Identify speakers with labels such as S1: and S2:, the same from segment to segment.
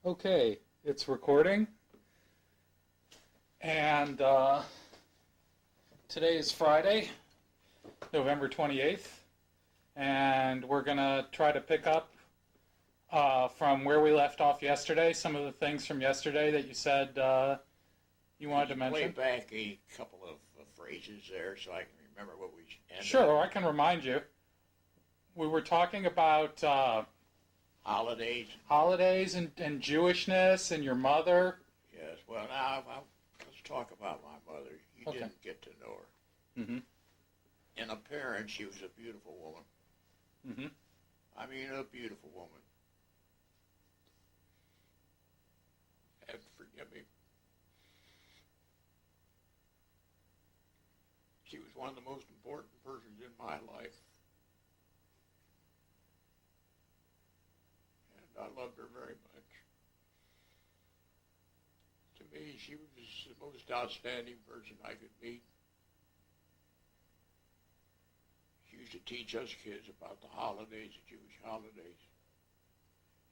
S1: Okay, it's recording, and today is Friday, November 28th, and we're going to try to pick up from where we left off yesterday, some of the things from yesterday that you said you wanted to mention.
S2: Play back a couple of phrases there so I can remember what we ended.
S1: Sure, I can remind you. We were talking about
S2: Holidays.
S1: holidays and Jewishness and your mother.
S2: Yes. Well, now let's talk about my mother. You
S1: Okay.
S2: didn't get to know her.
S1: Mm-hmm.
S2: In appearance, she was a beautiful woman.
S1: Mm-hmm.
S2: I mean, a beautiful woman. And forgive me. She was one of the most important persons in my life. And I loved her very much. To me, she was the most outstanding person I could meet. She used to teach us kids about the holidays, the Jewish holidays,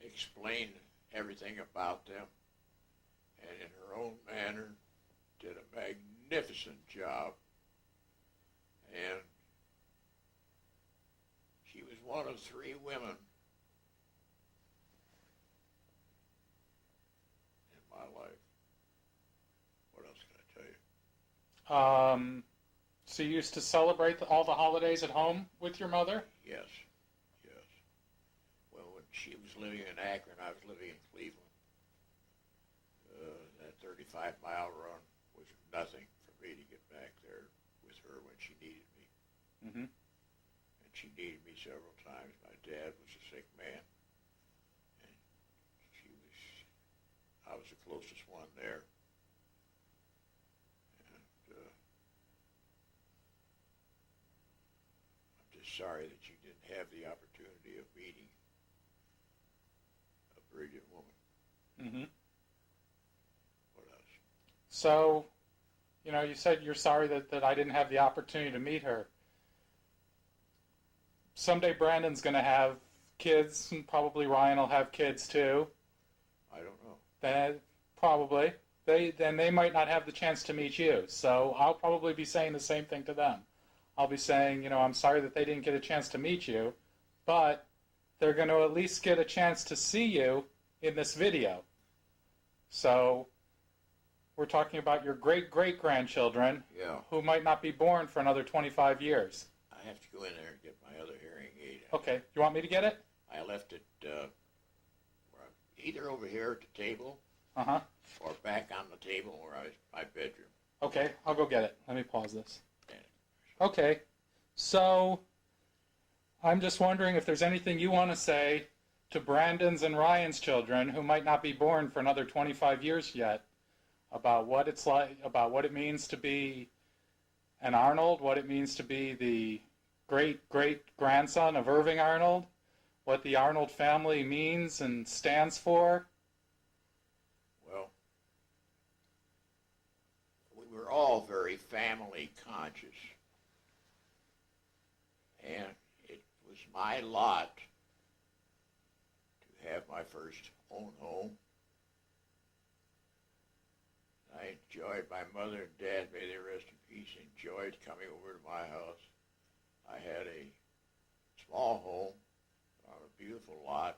S2: explain everything about them, and in her own manner did a magnificent job. And she was one of three women in my life. What else can I tell you?
S1: So you used to celebrate all the holidays at home with your mother?
S2: Yes, yes. Well, when she was living in Akron, I was living in Cleveland. That 35-mile run was nothing for me to get back there with her when she needed me.
S1: Mm-hmm.
S2: And she needed me several times. My dad was a sick man, and I was the closest one there. And I'm just sorry that you didn't have the opportunity of meeting a brilliant woman.
S1: Mm-hmm.
S2: What else?
S1: So, you said you're sorry that I didn't have the opportunity to meet her. Someday Brandon's going to have kids, and probably Ryan will have kids too.
S2: I don't know.
S1: Probably. They might not have the chance to meet you. So I'll probably be saying the same thing to them. I'll be saying, I'm sorry that they didn't get a chance to meet you, but they're going to at least get a chance to see you in this video. So we're talking about your great-great-grandchildren who might not be born for another 25 years.
S2: I have to go in there and get my other hearing aid.
S1: Okay. You want me to get it?
S2: I left it either over here at the table
S1: Uh-huh.
S2: or back on the table where my bedroom.
S1: Okay, I'll go get it. Let me pause this.
S2: And
S1: Okay. So I'm just wondering if there's anything you want to say to Brandon's and Ryan's children who might not be born for another 25 years yet about what it's like, about what it means to be an Arnold, what it means to be the great-great-grandson of Irving Arnold, what the Arnold family means and stands for.
S2: well, we were all very family conscious. And it was my lot to have my first own home. I enjoyed my mother and dad, may they rest in peace, enjoyed coming over to my house. I had a small home on a beautiful lot,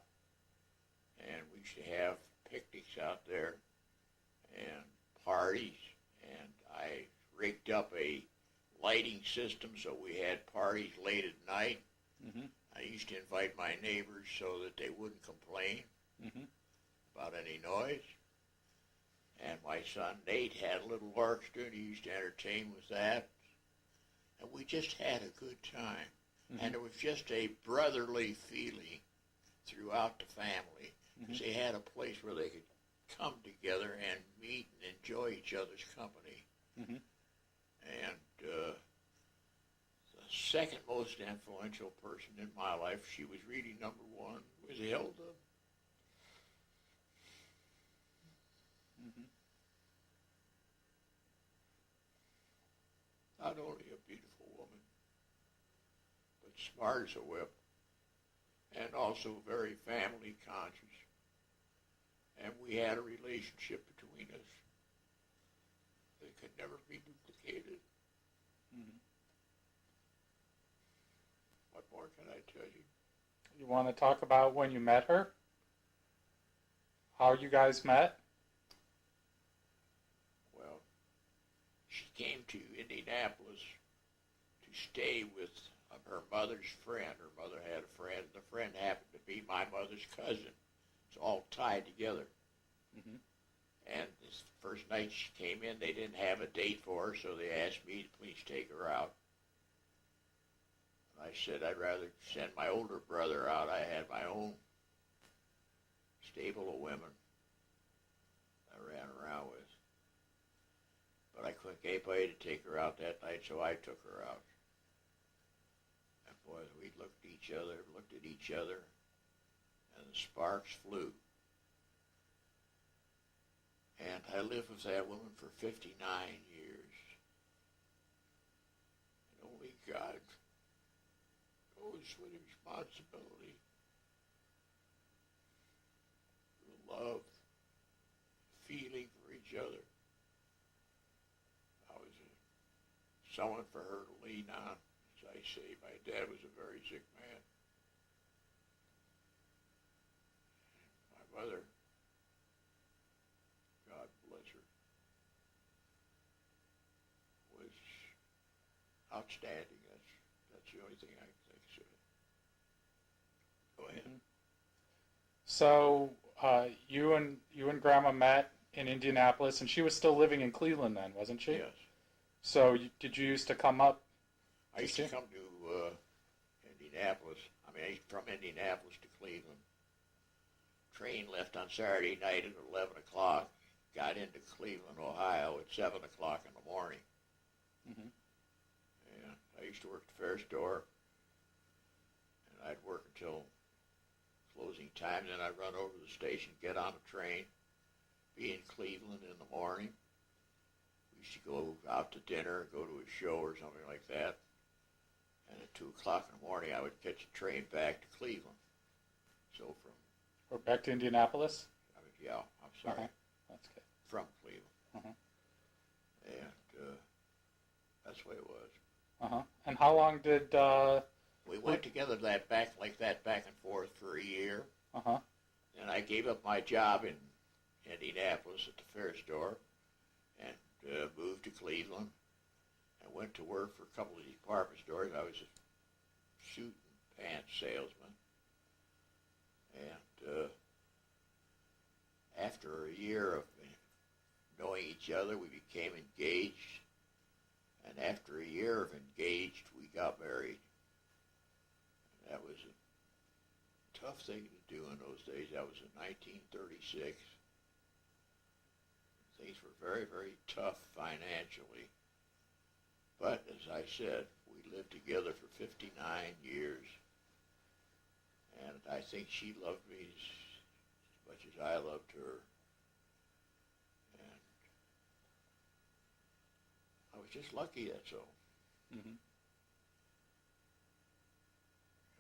S2: and we used to have picnics out there and parties, and I rigged up a lighting system so we had parties late at night.
S1: Mm-hmm.
S2: I used to invite my neighbors so that they wouldn't complain
S1: Mm-hmm.
S2: about any noise. And my son Nate had a little orchestra, and he used to entertain with that. And we just had a good time.
S1: Mm-hmm.
S2: And it was just a brotherly feeling throughout the family.
S1: Mm-hmm.
S2: They had a place where they could come together and meet and enjoy each other's company.
S1: Mm-hmm.
S2: And the second most influential person in my life, she was really number one, was Hilda.
S1: Mm-hmm.
S2: Not only a beautiful woman, but smart as a whip, and also very family conscious. And we had a relationship between us that could never be duplicated.
S1: Mm-hmm.
S2: What more can I tell you?
S1: You want to talk about when you met her? How you guys met?
S2: Well, she came to Indianapolis to stay with her mother's friend. Her mother had a friend, and the friend happened to be my mother's cousin. It's all tied together.
S1: Mm-hmm.
S2: And this first night she came in, they didn't have a date for her, so they asked me to please take her out. And I said I'd rather send my older brother out. I had my own stable of women I ran around with. But I couldn't get anybody to take her out that night, so I took her out. And boy, we looked at each other, and the sparks flew. And I lived with that woman for 59 years. And only God knows what responsibility, the love, feeling for each other. I was someone for her to lean on. As I say, my dad was a very sick man. My mother, God bless her, was outstanding. That's the only thing I can think of. Go ahead.
S1: Mm-hmm. So you and Grandma met in Indianapolis, and she was still living in Cleveland then, wasn't she?
S2: Yes.
S1: So did you used to come up?
S2: I used to come to Indianapolis. From Indianapolis to Cleveland. Train left on Saturday night at 11 o'clock. Got into Cleveland, Ohio at 7 o'clock in the morning.
S1: Mm-hmm.
S2: And I used to work at the fair store. And I'd work until closing time. Then I'd run over to the station, get on a train, be in Cleveland in the morning. We used to go out to dinner, go to a show or something like that. And at 2 o'clock in the morning, I would catch a train back to Cleveland. So
S1: Or back to Indianapolis?
S2: I'm sorry.
S1: Uh-huh. That's good.
S2: From Cleveland.
S1: Uh-huh.
S2: And that's the way it was.
S1: Uh-huh. And how long did...
S2: we went together back and forth for a year.
S1: Uh-huh.
S2: And I gave up my job in Indianapolis at the fair store and moved to Cleveland. I went to work for a couple of department stores. I was a suit and pants salesman. And after a year of knowing each other, we became engaged. And after a year of engaged, we got married. And that was a tough thing to do in those days. That was in 1936. Things were very, very tough financially. But as I said, we lived together for 59 years. And I think she loved me as much as I loved her. And I was just lucky, that's all.
S1: Mm-hmm.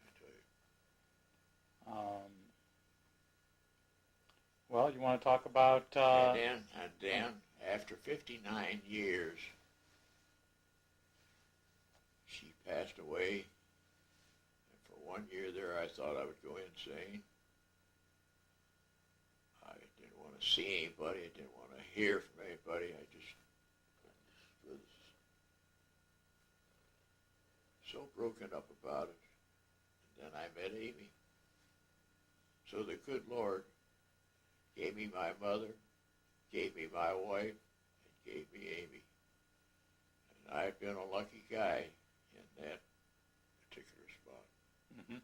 S2: I tell you.
S1: Well, you want to talk about...
S2: And then, after 59 years, she passed away. And for 1 year there, I thought I would go insane. I didn't want to see anybody. I didn't want to hear from anybody. I just was so broken up about it. And then I met Amy. So the good Lord gave me my mother, gave me my wife, and gave me Amy. And I've been a lucky guy in that particular spot.
S1: Mm-hmm.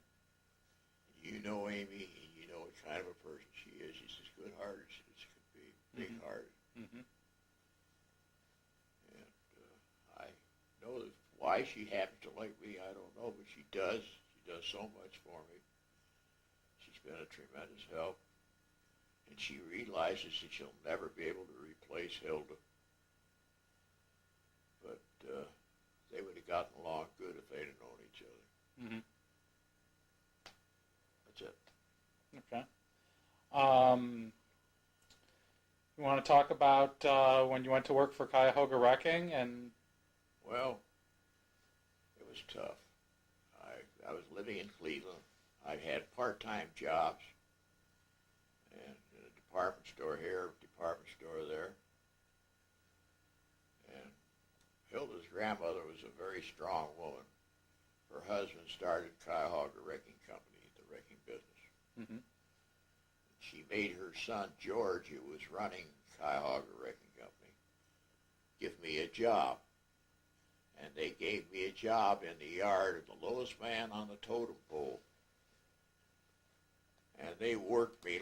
S2: You know Amy, and you know what kind of a person she is. She's as good-hearted as could be, big-hearted.
S1: Mm-hmm.
S2: And I know why she happens to like me, I don't know, but she does. She does so much for me. She's been a tremendous help. And she realizes that she'll never be able to replace Hilda. But they would have gotten along good if they'd have known each other.
S1: Mm-hmm.
S2: That's it.
S1: Okay. You want to talk about when you went to work for Cuyahoga Wrecking and
S2: Well, it was tough. I was living in Cleveland. I had part-time jobs and in a department store here, department store there. And Hilda's grandmother was a very strong woman. Her husband started Cuyahoga Wrecking Company, the wrecking business.
S1: mm-hmm.
S2: She made her son George, who was running Cuyahoga Wrecking Company, give me a job. And they gave me a job in the yard of the lowest man on the totem pole. And they worked me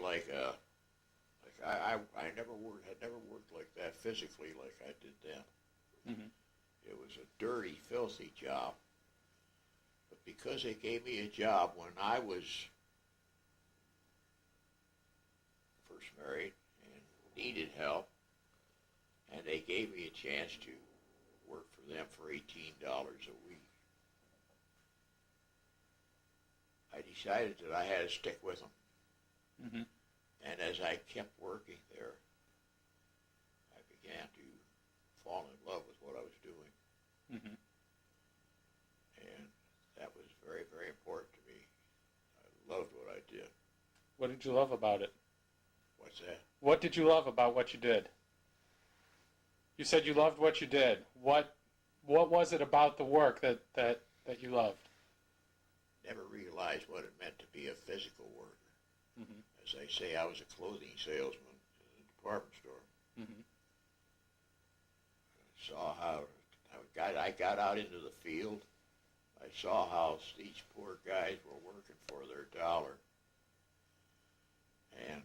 S2: I never worked like that physically like I did then.
S1: Mm-hmm.
S2: It was a dirty, filthy job. But because they gave me a job when I was first married and needed help, and they gave me a chance to work for them for $18 a week, I decided that I had to stick with them.
S1: Mm-hmm.
S2: And as I kept working there, I began to fall in love with what I was doing.
S1: Mm-hmm.
S2: And that was very, very important to me. I loved what I did.
S1: What did you love about it?
S2: What's that?
S1: What did you love about what you did? You said you loved what you did. What was it about the work that you loved?
S2: Never realized what it meant to be a physical worker.
S1: Mm-hmm.
S2: As I say, I was a clothing salesman in a department store.
S1: Mm-hmm.
S2: I saw how I got out into the field. I saw how these poor guys were working for their dollar. And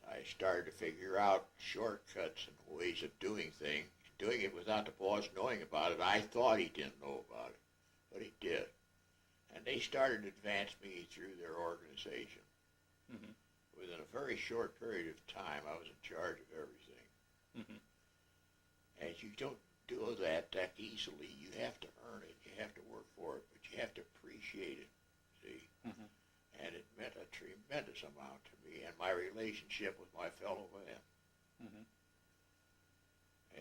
S2: I started to figure out shortcuts and ways of doing things, doing it without the boss knowing about it. I thought he didn't know about it, but he did. And they started to advance me through their organization.
S1: Mm-hmm.
S2: Within a very short period of time, I was in charge of everything.
S1: Mm-hmm.
S2: And you don't do that easily. You have to earn it. You have to work for it, but you have to appreciate it, see?
S1: Mm-hmm.
S2: And it meant a tremendous amount to me and my relationship with my fellow men.
S1: Mm-hmm.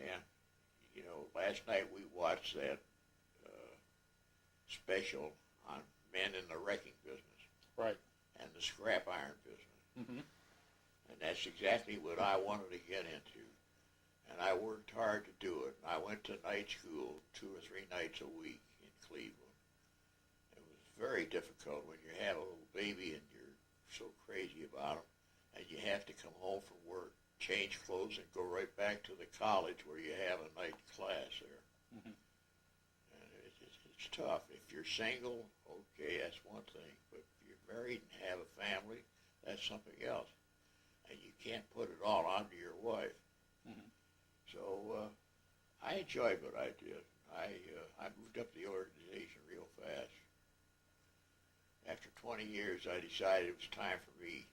S2: And, last night we watched that special on men in the wrecking business.
S1: Right.
S2: And the scrap iron business.
S1: Mm-hmm.
S2: And that's exactly what I wanted to get into. And I worked hard to do it. And I went to night school 2 or 3 nights a week in Cleveland. It was very difficult when you have a little baby and you're so crazy about them, and you have to come home from work, change clothes, and go right back to the college where you have a night class there.
S1: Mm-hmm.
S2: And it's tough. If you're single, okay, that's one thing. But if you're married and have a family, that's something else. And you can't put it all onto your wife.
S1: Mm-hmm.
S2: So I enjoyed what I did. I moved up the organization real fast. After 20 years, I decided it was time for me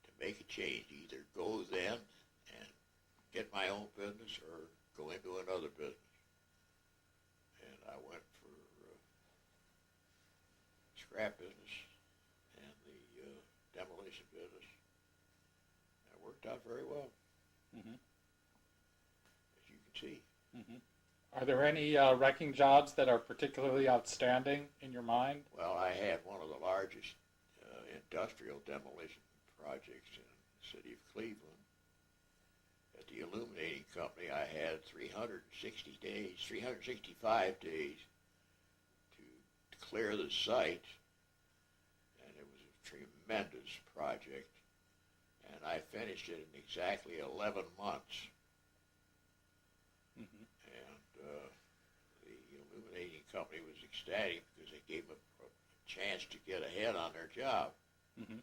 S2: to make a change. Either go then and get my own business or go into another business. And I went for scrap business and the demolition business. It worked out very well,
S1: Mm-hmm.
S2: as you can see.
S1: Mm-hmm. Are there any wrecking jobs that are particularly outstanding in your mind?
S2: Well, I had one of the largest industrial demolition projects in the city of Cleveland. At the illuminating company, I had 365 days to clear the site, and it was a tremendous project. And I finished it in exactly 11 months.
S1: Mm-hmm.
S2: And the illuminating company was ecstatic because they gave them a chance to get ahead on their job.
S1: Mm-hmm.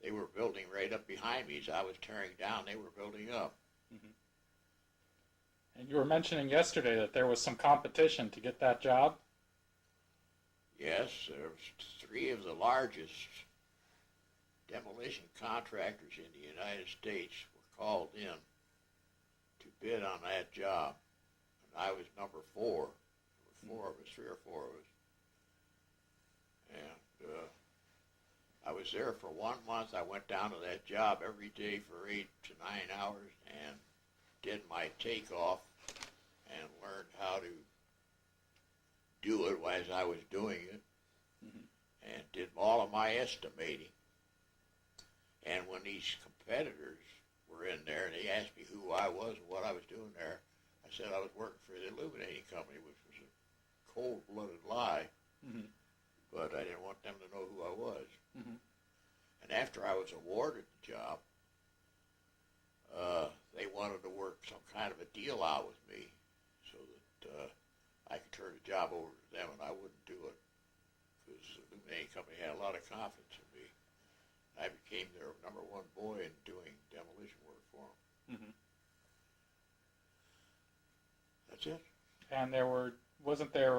S2: They were building right up behind me. As I was tearing down, they were building up.
S1: Mm-hmm. And you were mentioning yesterday that there was some competition to get that job?
S2: Yes, there was 3 of the largest demolition contractors in the United States were called in to bid on that job. And I was number 4. There were 4 of us, 3 or 4 of us. And I was there for 1 month. I went down to that job every day for 8 to 9 hours, and did my takeoff and learned how to do it as I was doing it, and did all of my estimating. And when these competitors were in there and they asked me who I was and what I was doing there, I said I was working for the illuminating company, which was a cold-blooded lie, but I didn't want them to know who I was. And after I was awarded the job, they wanted to work some kind of a deal out with me so that I could turn the job over to them, and I wouldn't do it because the illuminating company had a lot of confidence in me. I became their number one boy in doing demolition work for them. That's it.
S1: And wasn't there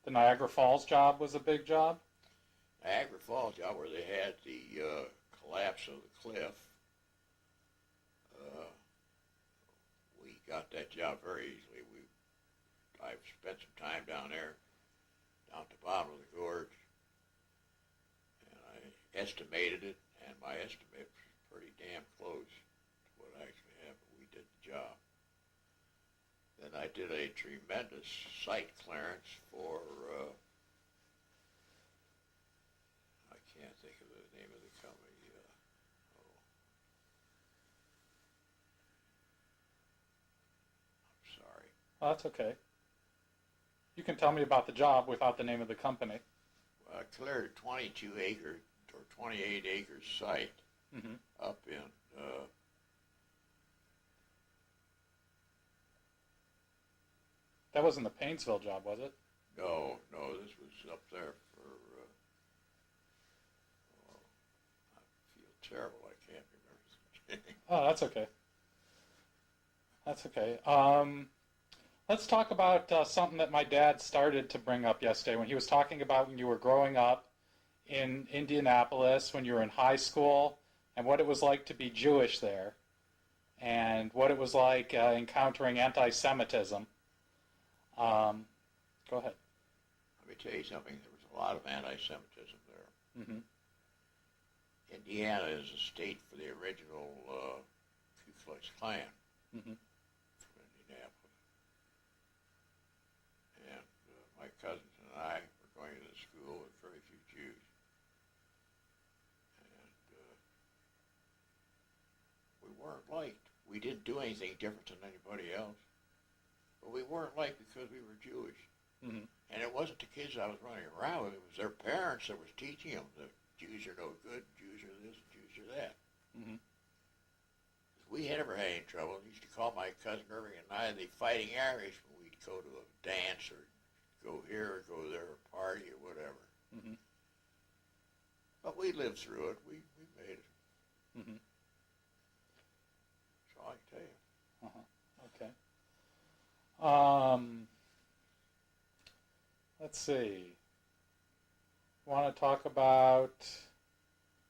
S1: the Niagara Falls job was a big job?
S2: Niagara Falls job where they had the collapse of the cliff. We got that job very easily. I've spent some time down there, down at the bottom of the gorge, and I estimated it, and my estimate was pretty damn close to what actually happened. We did the job. Then I did a tremendous site clearance for, I can't think of the name of the company. I'm sorry.
S1: Oh, that's okay. You can tell me about the job without the name of the company.
S2: I cleared a 22 acre or 28 acre site up in
S1: That wasn't the Painesville job, was it?
S2: no, this was up there for I feel terrible, I can't remember.
S1: Oh, that's okay. That's okay. Let's talk about something that my dad started to bring up yesterday when he was talking about when you were growing up in Indianapolis, when you were in high school, and what it was like to be Jewish there, and what it was like encountering anti-Semitism. Go ahead.
S2: Let me tell you something. There was a lot of anti-Semitism there. Indiana is a state for the original Ku Klux Klan from Indianapolis. And my cousins and I were going to the school with very few Jews. And we weren't liked. We didn't do anything different than anybody else. But we weren't liked because we were Jewish. And it wasn't the kids I was running around with. It was their parents that was teaching them that Jews are no good, Jews are this, Jews are that. We had never had any trouble. They used to call my cousin Irving and I the Fighting Irish when we'd go to a dance or go here or go there or party or whatever. But we lived through it. We made it. That's all I can tell you.
S1: Okay. Let's see. Want to talk about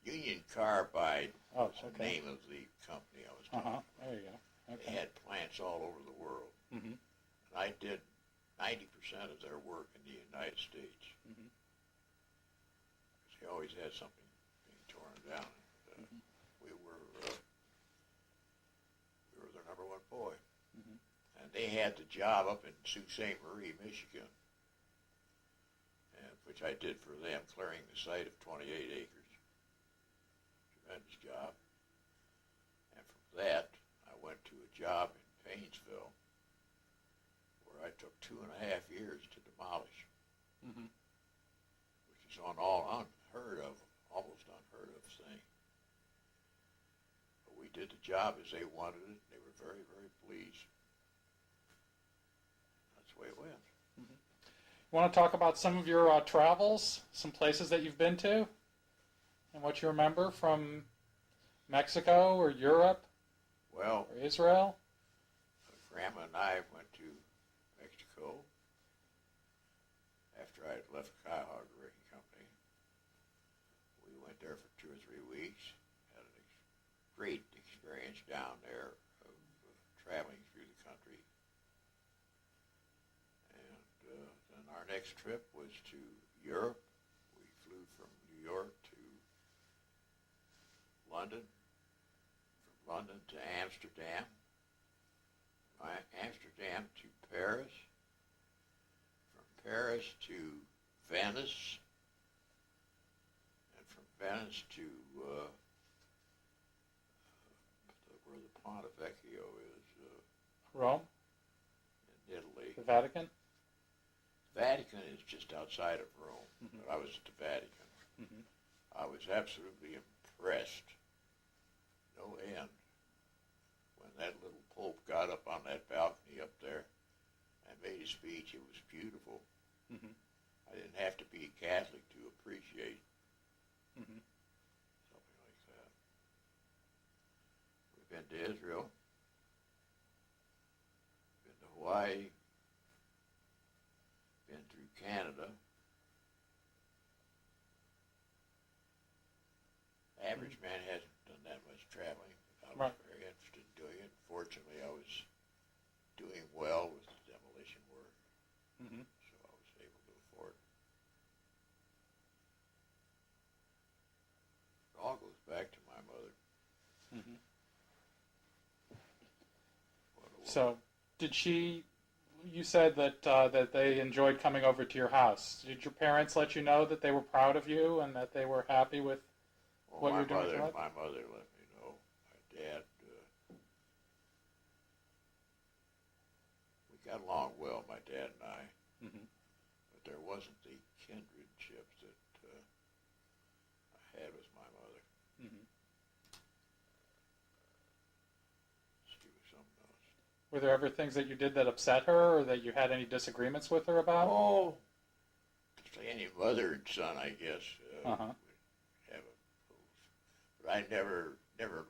S2: Union Carbide was the
S1: okay.
S2: name of the company I was talking about.
S1: There you go. Okay.
S2: They had plants all over the world. And I did 90% of their work in the United States. Because they always had something being torn down. We were their number one boy. And they had the job up in Sault Ste. Marie, Michigan, which I did for them, clearing the site of 28 acres. Tremendous job. And from that, I went to a job in Painesville where I took 2.5 years to demolish, which is almost unheard of thing. But we did the job as they wanted it. They were very, very pleased. That's the way it went.
S1: You want to talk about some of your travels, some places that you've been to, and what you remember from Mexico or Europe
S2: Well,
S1: or Israel?
S2: Grandma and I went to Mexico after I had left Cuyahoga Rigging Company. We went there for 2 or 3 weeks, had a great experience down there of traveling through the country. Then our next trip was to Europe. We flew from New York to London, from London to Amsterdam, Amsterdam to Paris, from Paris to Venice, and from Venice to where the Ponte Vecchio is,
S1: Rome?
S2: in Italy.
S1: The Vatican?
S2: Vatican is just outside of Rome,
S1: Mm-hmm.
S2: but I was at the Vatican.
S1: Mm-hmm.
S2: I was absolutely impressed, no end, when that little Pope got up on that balcony up there and made his speech. It was beautiful.
S1: Mm-hmm.
S2: I didn't have to be a Catholic to appreciate
S1: Mm-hmm.
S2: something like that. We've been to Israel, been to Hawaii, been through Canada. Average man hasn't done that much traveling. I was
S1: Right.
S2: very interested in doing it. Fortunately, I was doing well with the demolition work,
S1: Mm-hmm.
S2: so I was able to afford it. It all goes back to my mother.
S1: Mm-hmm.
S2: What a woman.
S1: So, did she? You said that that they enjoyed coming over to your house. Did your parents let you know that they were proud of you and that they were happy with
S2: Well,
S1: what you're doing with your life?
S2: my mother let me know. My dad, we got along well, my dad and I,
S1: Mm-hmm.
S2: but there wasn't the kindredship that I had with my mother.
S1: Mm-hmm.
S2: She was something else.
S1: Were there ever things that you did that upset her, or that you had any disagreements with her about?
S2: Oh, just like any mother and son, I guess,
S1: Uh-huh.
S2: would have a little, but I never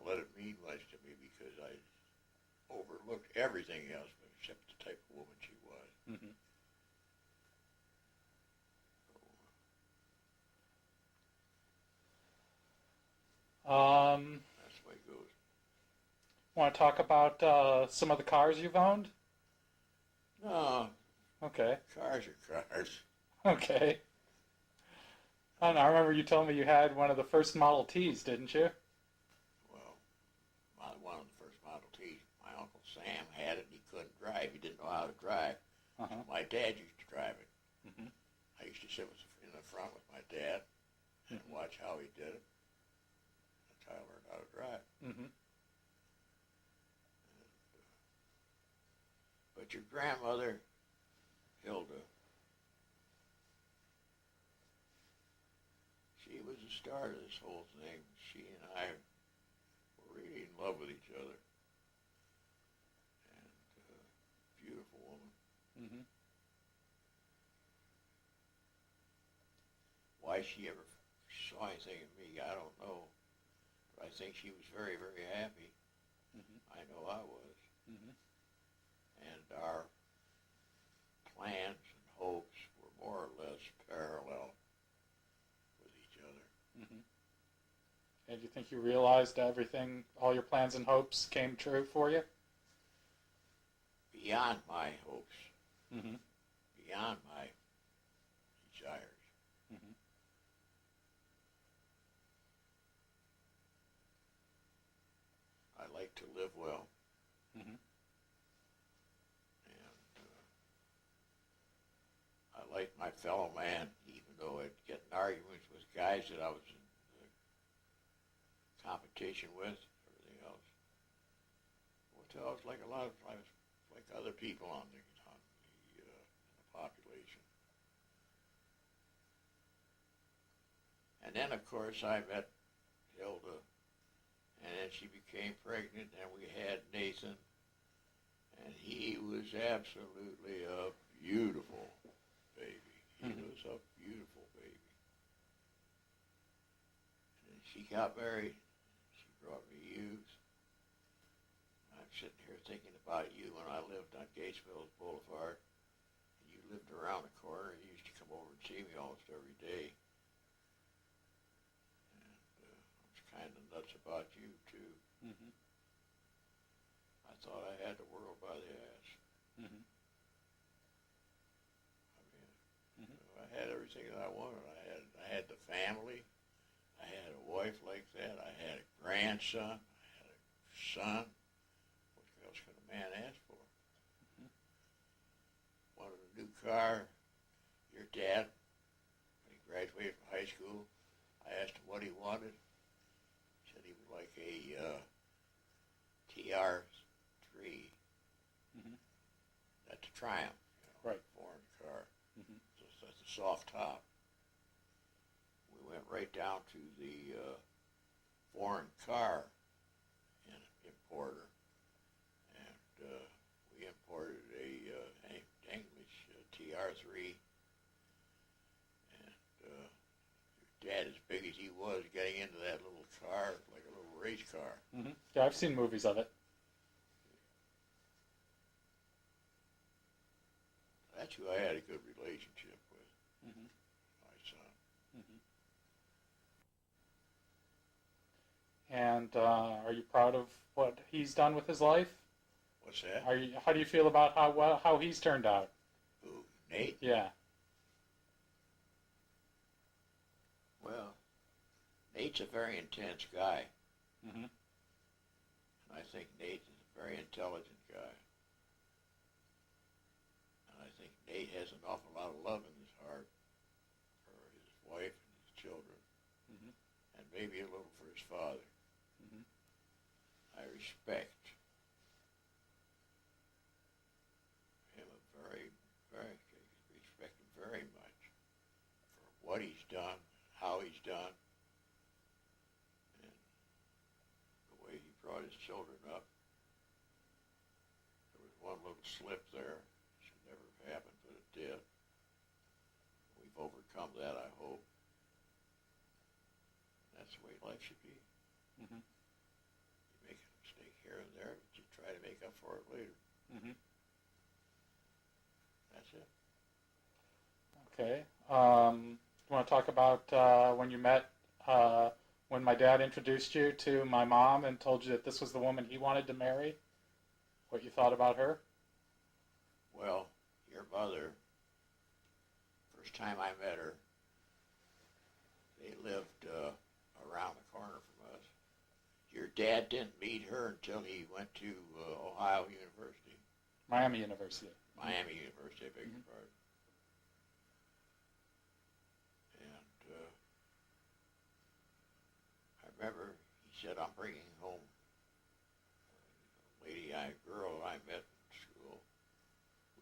S2: let it mean much to me because I overlooked everything else except the type of woman she was.
S1: Mm-hmm.
S2: That's the way it goes.
S1: Want to talk about some of the cars you've owned?
S2: No,
S1: Okay.
S2: cars are cars.
S1: Okay. I don't know. I remember you told me you had one of the first Model Ts, didn't you?
S2: Well, one of the first Model Ts, my Uncle Sam had it and he couldn't drive. He didn't know how to drive.
S1: Uh-huh.
S2: My dad used to drive it.
S1: Mm-hmm.
S2: I used to sit in the front with my dad and
S1: Mm-hmm.
S2: watch how he did it. That's how I learned how to drive.
S1: Mm-hmm.
S2: But your grandmother, Hilda, she was the start of this whole thing. She and I were really in love with each other. And beautiful woman.
S1: Mm-hmm.
S2: Why she ever saw anything in me, I don't know. But I think she was very, very happy.
S1: Mm-hmm.
S2: I know I was.
S1: Mm-hmm.
S2: And our plans and hopes were more or less parallel with each other.
S1: Mm-hmm. And do you think you realized everything, all your plans and hopes came true for you?
S2: Beyond my hopes,
S1: Mm-hmm.
S2: beyond my desires.
S1: Mm-hmm.
S2: I like to live well.
S1: Mm-hmm.
S2: And I like my fellow man, even though I'd get in arguments with guys that I was in competition with, everything else. Well, I was like I was like other people in the population. And then, of course, I met Hilda, and then she became pregnant, and we had Nathan, and he was absolutely a beautiful baby. He
S1: Mm-hmm.
S2: was a beautiful baby. And she got married. She brought me youth. I'm sitting here thinking about you when I lived on Gates Mills Boulevard. And you lived around the corner. You used to come over and see me almost every day. And I was kind of nuts about you, too.
S1: Mm-hmm.
S2: I thought I had the world by the ass.
S1: Mm-hmm.
S2: I mean,
S1: Mm-hmm.
S2: I had everything that I wanted. I had the family. I had a wife like that. I had a grandson. I had a son. What else could a man ask for? car, your dad, when he graduated from high school, I asked him what he wanted. He said he would like a TR3.
S1: Mm-hmm.
S2: That's a Triumph,
S1: Right.
S2: Foreign car.
S1: Mm-hmm.
S2: So that's a soft top. We went right down to the foreign car importer, and we imported a English TR3. And your dad, as big as he was, getting into that little car, like a little race car.
S1: Mm-hmm. Yeah, I've seen movies of it.
S2: That's who I had a good relationship with,
S1: Mm-hmm.
S2: my son.
S1: Mm-hmm. And are you proud of what he's done with his life?
S2: What's that?
S1: How do you feel about how he's turned out?
S2: Who, Nate?
S1: Yeah.
S2: Well, Nate's a very intense guy.
S1: Mm-hmm.
S2: And I think Nate is a very intelligent guy. And I think Nate has an awful lot of love in his heart for his wife and his children.
S1: Mm-hmm.
S2: And maybe a little for his father.
S1: Mm-hmm.
S2: I respect him respect him very much for what he's done, how he's done, and the way he brought his children up. There was one little slip there. It should never have happened, but it did. We've overcome that, I hope. That's the way life should be.
S1: Mm-hmm.
S2: You make a mistake here and there, but you try to make up for it later.
S1: Mm-hmm.
S2: That's it.
S1: Okay. You want to talk about when you met, when my dad introduced you to my mom and told you that this was the woman he wanted to marry? What you thought about her?
S2: Well, your mother, first time I met her, they lived around the corner from us. Your dad didn't meet her until he went to Ohio University.
S1: Miami University.
S2: Miami University, I beg your
S1: Mm-hmm.
S2: pardon. And I remember he said, I'm bringing home a girl I met in school,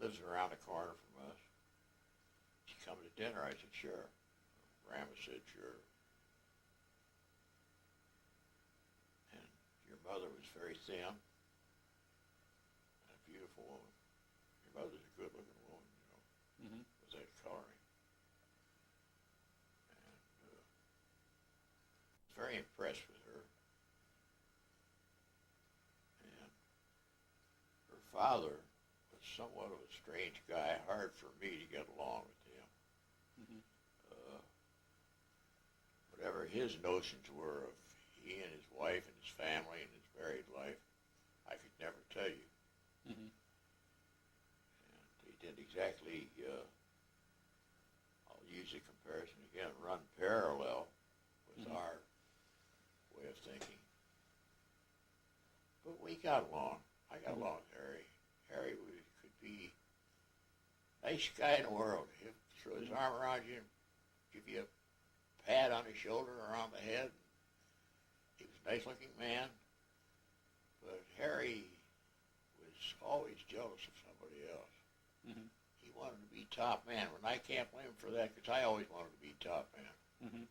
S2: lives around the corner from us. She come to dinner. I said, sure. Grandma said, sure. And your mother was very thin and a beautiful woman. Your mother's a good-looking woman,
S1: Mm-hmm.
S2: with that coloring. And was very impressed with her. And her father was somewhat of a strange guy, hard for me to get along with him.
S1: Mm-hmm.
S2: Whatever his notions were of he and his wife and his family and his married life, I could never tell you.
S1: Mm-hmm.
S2: And they didn't exactly, I'll use a comparison again, run parallel with
S1: Mm-hmm.
S2: our way of thinking. But we got along. I got
S1: Mm-hmm.
S2: along with Harry. Harry could be nice guy in the world. He'll throw his arm around you and give you a pat on the shoulder or on the head. He was a nice-looking man. But Harry was always jealous of somebody else.
S1: Mm-hmm.
S2: He wanted to be top man. And I can't blame him for that because I always wanted to be top man.
S1: Mm-hmm.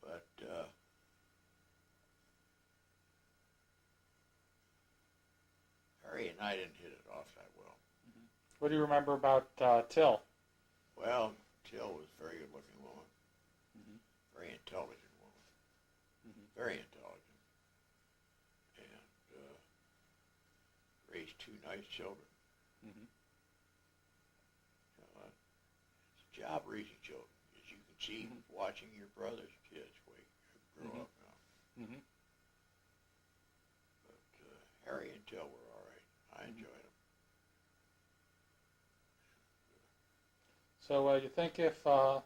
S2: But Harry and I didn't hit it off that well.
S1: Mm-hmm. What do you remember about Till?
S2: Well, Till was a very good-looking woman.
S1: Mm-hmm.
S2: Very intelligent woman.
S1: Mm-hmm.
S2: Very intelligent. And raised two nice children.
S1: Mm-hmm.
S2: You know, it's a job raising children, as you can see
S1: Mm-hmm.
S2: watching your brother's kids grow
S1: Mm-hmm.
S2: up now.
S1: Mm-hmm.
S2: But Harry and Till were all right. I
S1: Mm-hmm.
S2: enjoyed them.
S1: So you think if, let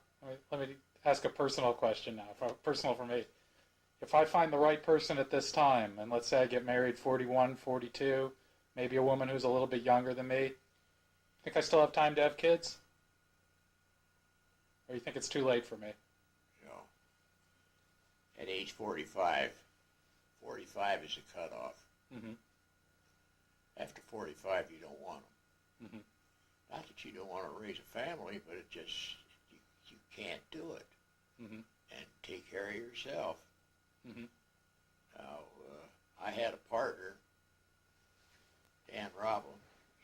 S1: me ask a personal question now, personal for me. If I find the right person at this time, and let's say I get married 41, 42, maybe a woman who's a little bit younger than me, Think I still have time to have kids? Or you think it's too late for me?
S2: You know, at age 45, 45 is the cutoff.
S1: Mm-hmm.
S2: After 45, you don't want them.
S1: Mm-hmm.
S2: Not that you don't want to raise a family, but it just, you can't do it.
S1: Mm-hmm.
S2: And take care of yourself.
S1: Mm-hmm.
S2: Now, I had a partner, Dan Roblin,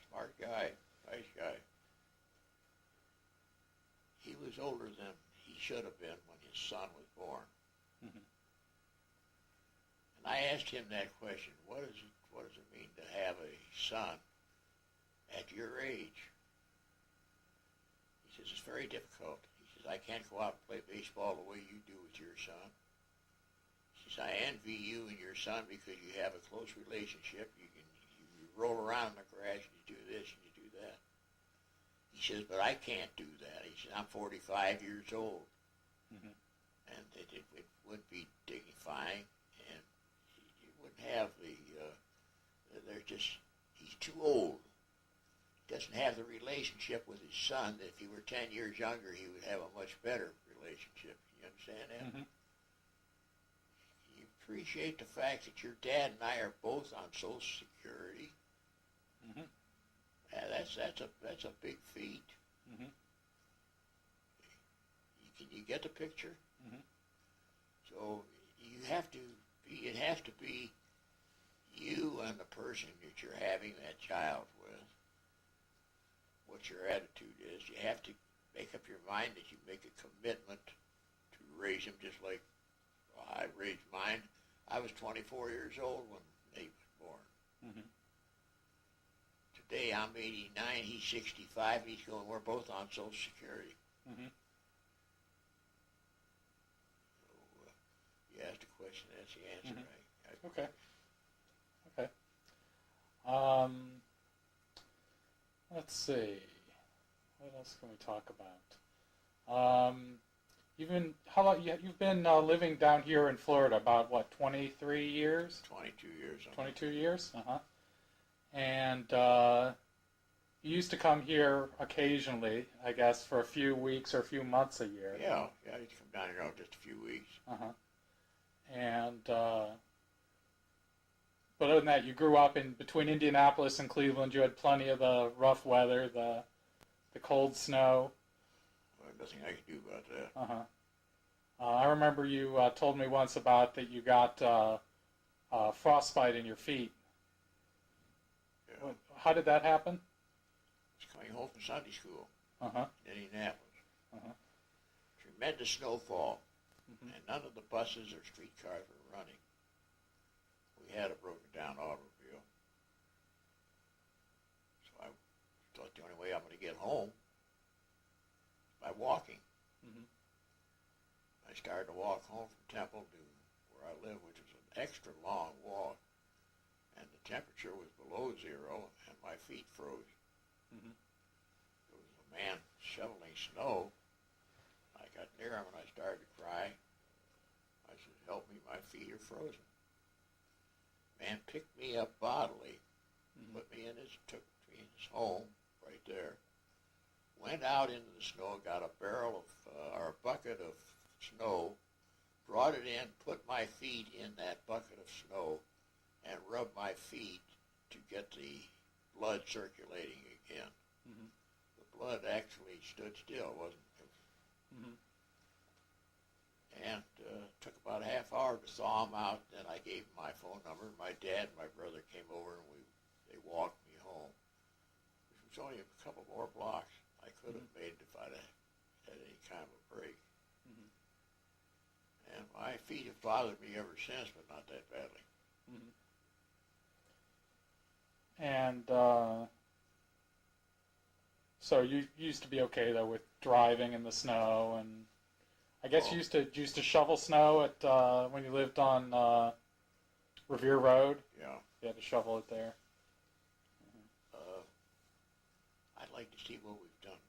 S2: smart guy, nice guy. He was older than he should have been when his son was born.
S1: Mm-hmm.
S2: And I asked him that question, what does it mean to have a son at your age? He says, it's very difficult. He says, I can't go out and play baseball the way you do with your son. He says, I envy you and your son because you have a close relationship. You roll around in the grass and you do this and you do that. He says, but I can't do that. He says, I'm 45 years old.
S1: Mm-hmm.
S2: And it would be dignifying, and you wouldn't have they're just, he's too old. He doesn't have the relationship with his son that if he were 10 years younger, he would have a much better relationship. You understand that?
S1: Mm-hmm.
S2: You appreciate the fact that your dad and I are both on Social Security.
S1: Mm-hmm.
S2: That's a big feat.
S1: Mm-hmm.
S2: Can you get the picture?
S1: Mm-hmm.
S2: So you have to be, it has to be you and the person that you're having that child with, what your attitude is. You have to make up your mind that you make a commitment to raise him just like I raised mine. I was 24 years old when Nate was born.
S1: Mm-hmm.
S2: Today I'm 89, he's 65, he's going, we're both on Social Security.
S1: Mm-hmm.
S2: You asked a question, that's the answer.
S1: Mm-hmm. Okay. Let's see. What else can we talk about? You've been living down here in Florida about what, 23 years?
S2: 22 years.
S1: 22 years. Uh-huh. And you used to come here occasionally, I guess, for a few weeks or a few months a year.
S2: Yeah, I used to come down here just a few weeks.
S1: Uh-huh. And but other than that, you grew up in between Indianapolis and Cleveland. You had plenty of the rough weather, the cold snow.
S2: Well, nothing I can do about that.
S1: Uh-huh. I remember you told me once about that you got frostbite in your feet.
S2: Yeah.
S1: How did that happen?
S2: I was coming home from Sunday school
S1: Uh-huh.
S2: in Indianapolis.
S1: Uh-huh.
S2: Tremendous snowfall,
S1: Mm-hmm.
S2: and none of the buses or streetcars were running. We had a broken down automobile. So I thought the only way I'm going to get home is by walking.
S1: Mm-hmm.
S2: I started to walk home from Temple to where I live, which was an extra long walk, and the temperature was below zero, and my feet froze.
S1: Mm-hmm.
S2: There was a man shoveling snow. I got near him and I started to cry. I said, help me, my feet are frozen. Man picked me up bodily,
S1: Mm-hmm.
S2: took me in his home right there, went out into the snow, got a or a bucket of snow, brought it in, put my feet in that bucket of snow, and rubbed my feet to get the blood circulating again.
S1: Mm-hmm.
S2: The blood actually stood still, wasn't it?
S1: Mm-hmm.
S2: And took about a half hour to thaw him out. Then I gave him my phone number. My dad and my brother came over and they walked me home. It was only a couple more blocks. I could have made it if I'd had any kind of a break.
S1: Mm-hmm.
S2: And my feet have bothered me ever since, but not that badly.
S1: Mm-hmm. And so you used to be okay though with driving in the snow, and I guess you used to shovel snow at when you lived on Revere Road.
S2: Yeah.
S1: You had to shovel it there.
S2: I'd like to see what we've done.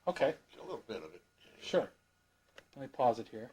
S1: Okay.
S2: Just a little bit of it. Anyway.
S1: Sure. Let me pause it here.